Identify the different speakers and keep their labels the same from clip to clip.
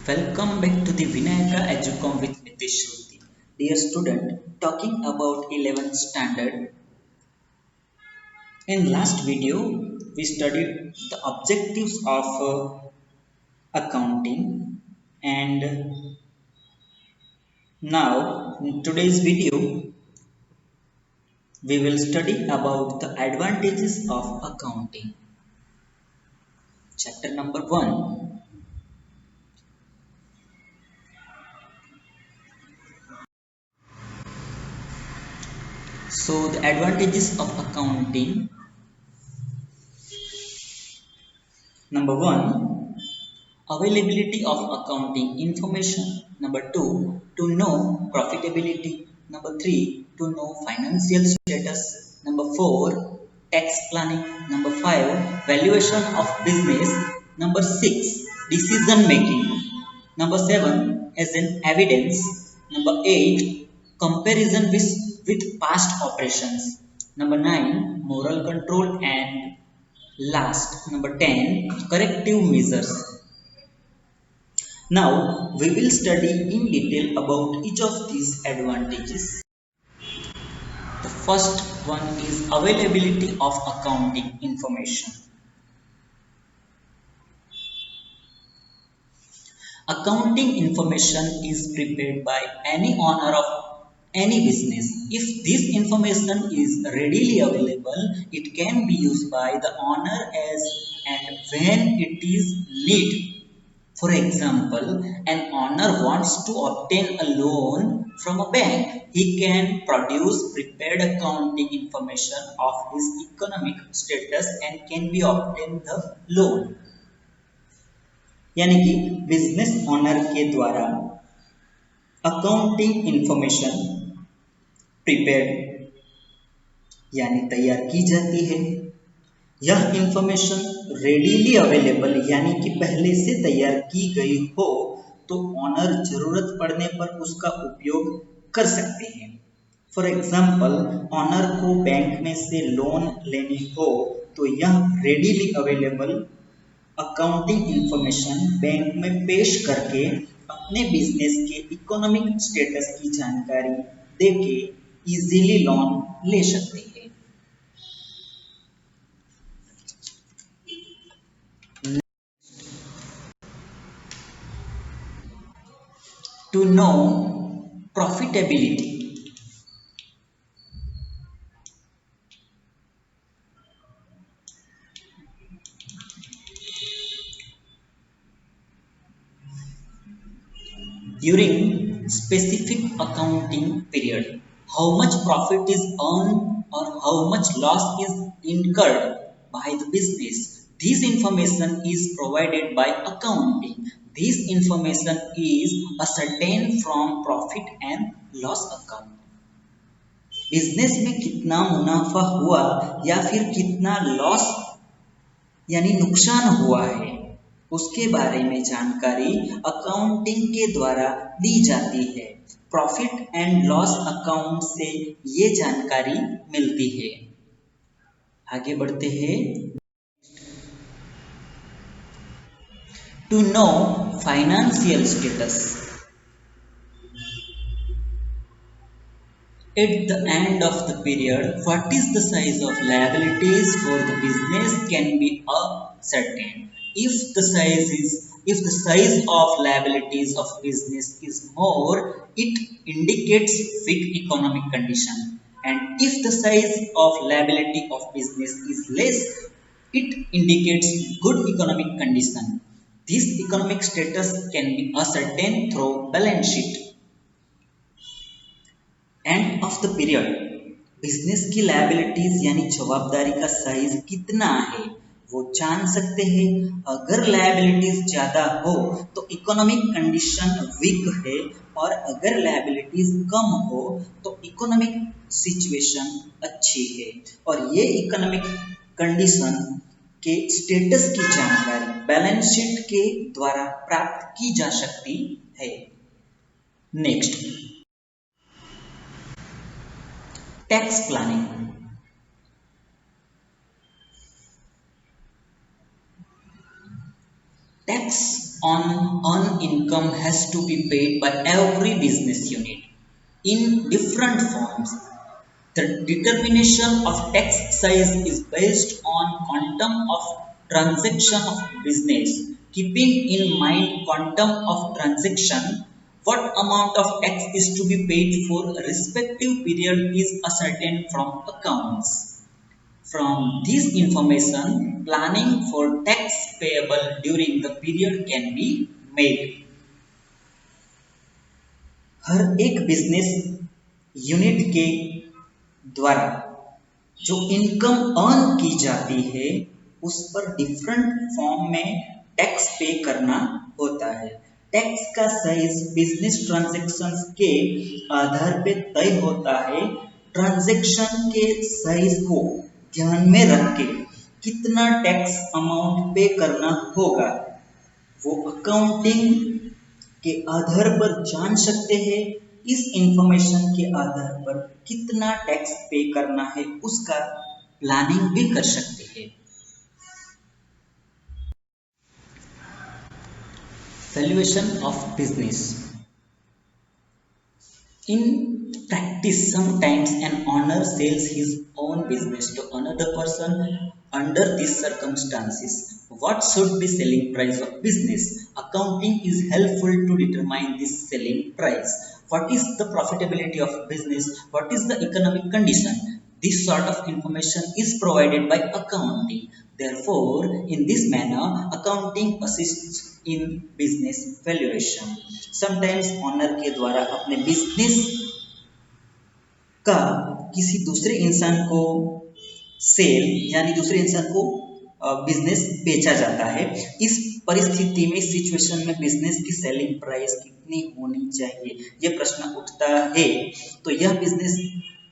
Speaker 1: Welcome back to the Vinayaka Educom with Nitish Shruti. Dear student, talking about 11th standard. In last video, we studied the objectives of accounting, and now in today's video, we will study about the advantages of accounting. Chapter number 1. So the advantages of accounting. Number 1, availability of accounting information. Number 2, to know profitability. Number 3, to know financial status. Number 4, tax planning. Number 5, valuation of business. Number 6, decision making. Number 7, as an evidence. Number 8, comparison with past operations. Number 9, moral control, and last, number 10, corrective measures. Now, we will study in detail about each of these advantages. The first one is availability of accounting information. Accounting information is prepared by any owner of any business. If this information is readily available, it can be used by the owner as and when it is needed. For example, an owner wants to obtain a loan from a bank. He can produce prepared accounting information of his economic status and can be obtained the loan. यानी कि business owner के द्वारा accounting information prepared यानी तैयार की जाती है। यह इंफॉर्मेशन रेडीली अवेलेबल यानी कि पहले से तैयार की गई हो तो ऑनर जरूरत पड़ने पर उसका उपयोग कर सकते हैं। फॉर एग्जाम्पल, ऑनर को बैंक में से लोन लेनी हो तो यह readily available accounting information bank में पेश करके अपने बिजनेस के इकोनॉमिक स्टेटस की जानकारी देके इजीली लोन ले सकते हैं। To know profitability. During specific accounting period, how much profit is earned or how much loss is incurred by the business. This information is provided by accounting. This information is ascertained from profit and loss account. Business में कितना मुनाफा हुआ या फिर कितना loss यानी नुकसान हुआ है, उसके बारे में जानकारी अकाउंटिंग के द्वारा दी जाती है। प्रॉफिट एंड लॉस अकाउंट से ये जानकारी मिलती है। आगे बढ़ते हैं। To know financial status. At the end of the period, what is the size of liabilities for the business can be ascertained. If the size of liabilities of business is more, it indicates weak economic condition, and if the size of liability of business is less, it indicates good economic condition. This economic status can be ascertained through balance sheet. End of the period, business की liabilities यानी जवाबदारी का size कितना है वो जान सकते हैं। अगर लायबिलिटीज ज्यादा हो तो इकोनॉमिक कंडीशन वीक है, और अगर लायबिलिटीज कम हो तो इकोनॉमिक सिचुएशन अच्छी है, और ये इकोनॉमिक कंडीशन के स्टेटस की जानकारी बैलेंस शीट के द्वारा प्राप्त की जा सकती है। Next, tax planning. Tax on earned income has to be paid by every business unit in different forms. The determination of tax size is based on quantum of transaction of business. Keeping in mind quantum of transaction, what amount of tax is to be paid for a respective period is ascertained from accounts. From this information, planning for tax payable during the period can be made. हर एक business unit के द्वारा जो income earn की जाती है उस पर different form में टैक्स पे करना होता है। टैक्स का साइज बिजनेस ट्रांजैक्शंस के आधार पे तय होता है। ट्रांजैक्शन के साइज को ध्यान में रख के कितना टैक्स अमाउंट पे करना होगा वो अकाउंटिंग के आधार पर जान सकते हैं। इस इंफॉर्मेशन के आधार पर कितना टैक्स पे करना है उसका प्लानिंग भी कर सकते हैं। Valuation of business. In practice, sometimes an owner sells his own business to another person. Under these circumstances, what should be selling price of business? Accounting is helpful to determine this selling price. What is the profitability of business? What is the economic condition? This sort of information is provided by accounting. Therefore, in this manner, accounting assists in business valuation. Sometimes owner के द्वारा अपने business का किसी दूसरे इंसान को cell यानी दूसरे इंसान को बिजनेस बेचा जाता है। इस परिस्थिति में सिचुएशन में बिजनेस की सेलिंग प्राइस कितनी होनी चाहिए ये प्रश्न उठता है। तो यह बिजनेस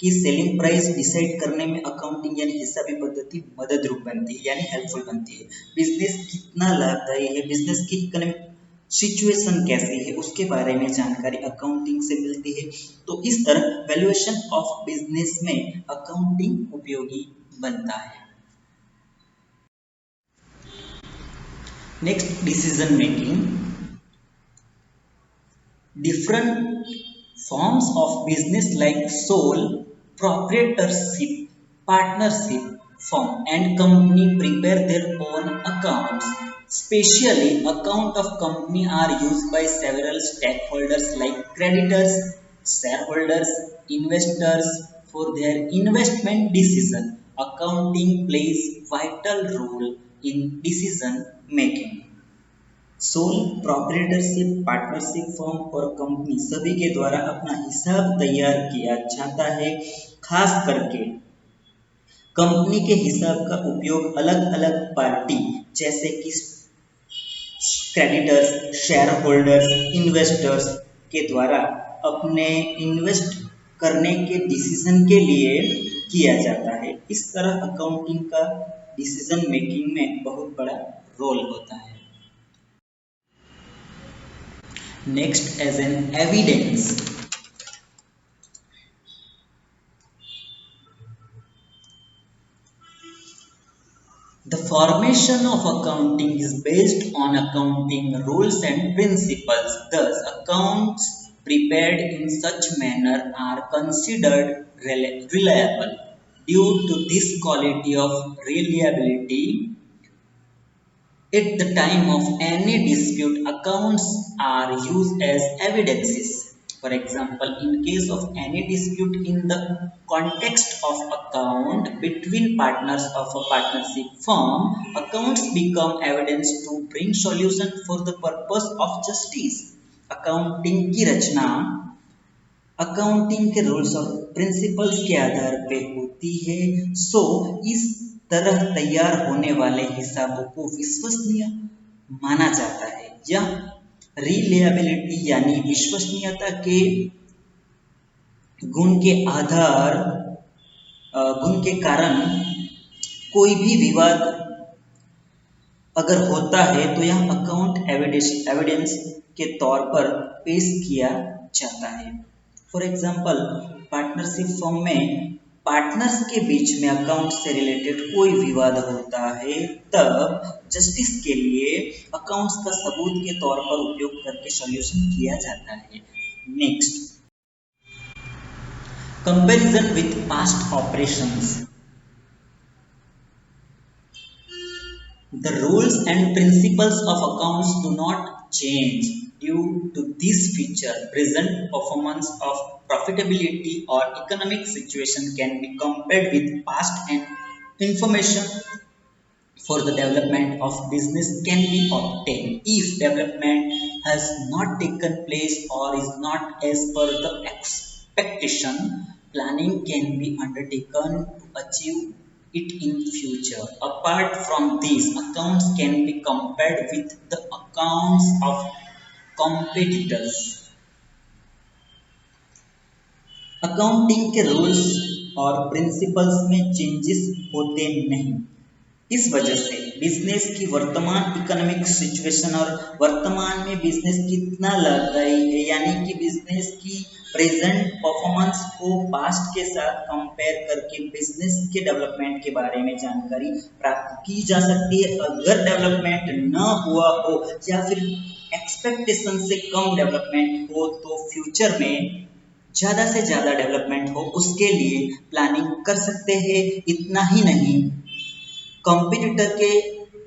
Speaker 1: की सेलिंग प्राइस डिसाइड करने में अकाउंटिंग यानी हिसाबी पद्धति मदद रूप बनती है यानी हेल्पफुल बनती है। बिजनेस कितना लाभदायी है, बिजनेस की इकोनॉमिक सिचुएशन कैसी है उसके बारे में जानकारी अकाउंटिंग से मिलती है। तो इस तरह वैल्यूएशन ऑफ बिजनेस में अकाउंटिंग उपयोगी बनता है। Next, decision making. Different forms of business like sole proprietorship, partnership firm and company prepare their own accounts. Specially, account of company are used by several stakeholders like creditors, shareholders, investors for their investment decision. Accounting plays vital role in decision making. Sole proprietorship, partnership firm और company सभी के द्वारा अपना हिसाब तैयार किया जाता है। खास करके कंपनी के हिसाब का उपयोग अलग अलग पार्टी जैसे कि क्रेडिटर्स, शेयर होल्डर्स, इन्वेस्टर्स के द्वारा अपने इन्वेस्ट करने के डिसीजन के लिए किया जाता है। इस तरह अकाउंटिंग का डिसीजन मेकिंग में बहुत बड़ा रोल होता है। Next, as an evidence. The formation of accounting is based on accounting rules and principles. Thus, accounts prepared in such manner are considered reliable. Due to this quality of reliability, at the time of any dispute, accounts are used as evidences. For example, in case of any dispute in the context of account between partners of a partnership firm, accounts become evidence to bring solution for the purpose of justice. Accounting की रचना accounting के rules और principles के आधार पे होती है। सो इस तरह तैयार होने वाले हिसाबों को विश्वसनीय माना जाता है। यह रिलायबिलिटी यानी विश्वसनीयता के गुण के कारण कोई भी विवाद अगर होता है तो यह अकाउंट एविडेंस के तौर पर पेश किया जाता है। फॉर एग्जाम्पल, पार्टनरशिप फर्म में पार्टनर्स के बीच में अकाउंट से रिलेटेड कोई विवाद होता है तब जस्टिस के लिए अकाउंट्स का सबूत के तौर पर उपयोग करके सॉल्यूशन किया जाता है। Next, comparison with past operations. The rules and principles of accounts do not change due to this feature. Present performance of profitability or economic situation can be compared with past, and information for the development of business can be obtained. If development has not taken place or is not as per the expectation, planning can be undertaken to achieve it in future. Apart from this, accounts can be compared with the accounts of competitors. Accounting के rules और principles में changes होते नहीं। इस वजह से business की वर्तमान इकोनॉमिक सिचुएशन और वर्तमान में बिजनेस कितना लाभदायी है, यानी कि बिजनेस की प्रेजेंट परफॉर्मेंस को पास्ट के साथ कंपेयर करके बिजनेस के डेवलपमेंट के बारे में जानकारी प्राप्त की जा सकती है। अगर डेवलपमेंट न हुआ हो या फिर एक्सपेक्टेशन से कम डेवलपमेंट हो तो फ्यूचर में ज़्यादा से ज़्यादा डेवलपमेंट हो उसके लिए प्लानिंग कर सकते हैं। इतना ही नहीं, कंपटीटर के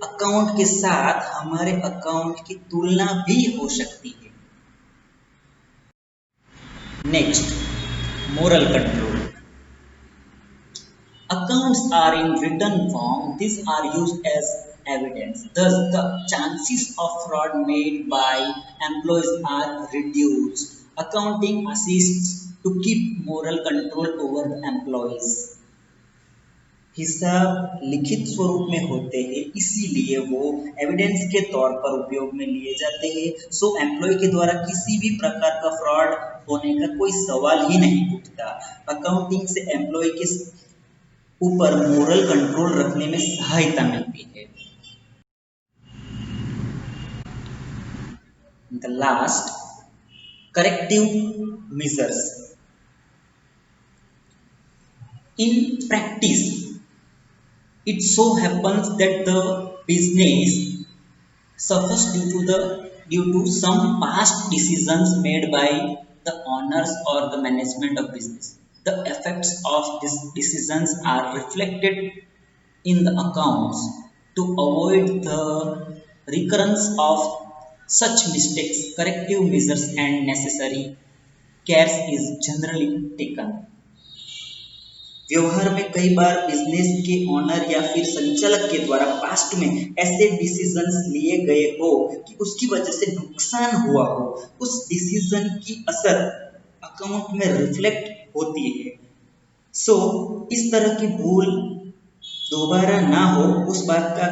Speaker 1: अकाउंट के साथ हमारे अकाउंट की तुलना भी हो सकती है। Next, moral control. Accounts are in written form. These are used as evidence. Thus, the chances of fraud made by employees are reduced. Accounting assists to keep moral control over the employees. हिसाब लिखित स्वरूप में होते हैं, इसीलिए वो evidence के तौर पर उपयोग में लिए जाते हैं। सो एम्प्लॉय के द्वारा किसी भी प्रकार का फ्रॉड होने का कोई सवाल ही नहीं उठता। अकाउंटिंग से एम्प्लॉय के ऊपर मोरल कंट्रोल रखने में सहायता मिलती है। The last, corrective measures. In practice it so happens that the business suffers due to some past decisions made by the owners or the management of business. The effects of these decisions are reflected in the accounts. To avoid the recurrence of such mistakes, corrective measures and necessary cares is generally taken. व्यवहार में कई बार business के owner या फिर संचालक के द्वारा past में ऐसे डिसीजंस लिए गए हो कि उसकी वजह से नुकसान हुआ हो, उस डिसीजन की असर अकाउंट में रिफ्लेक्ट होती है। सो इस तरह की भूल दोबारा ना हो उस बात का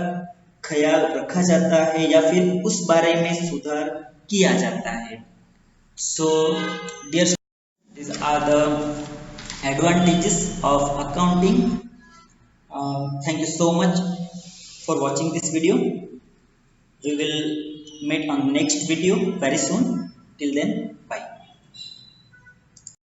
Speaker 1: ख्याल रखा जाता है या फिर उस बारे में सुधार किया जाता है। So dear, these are the advantages of accounting. Thank you so much for watching this video. We will meet on next video very soon. Till then,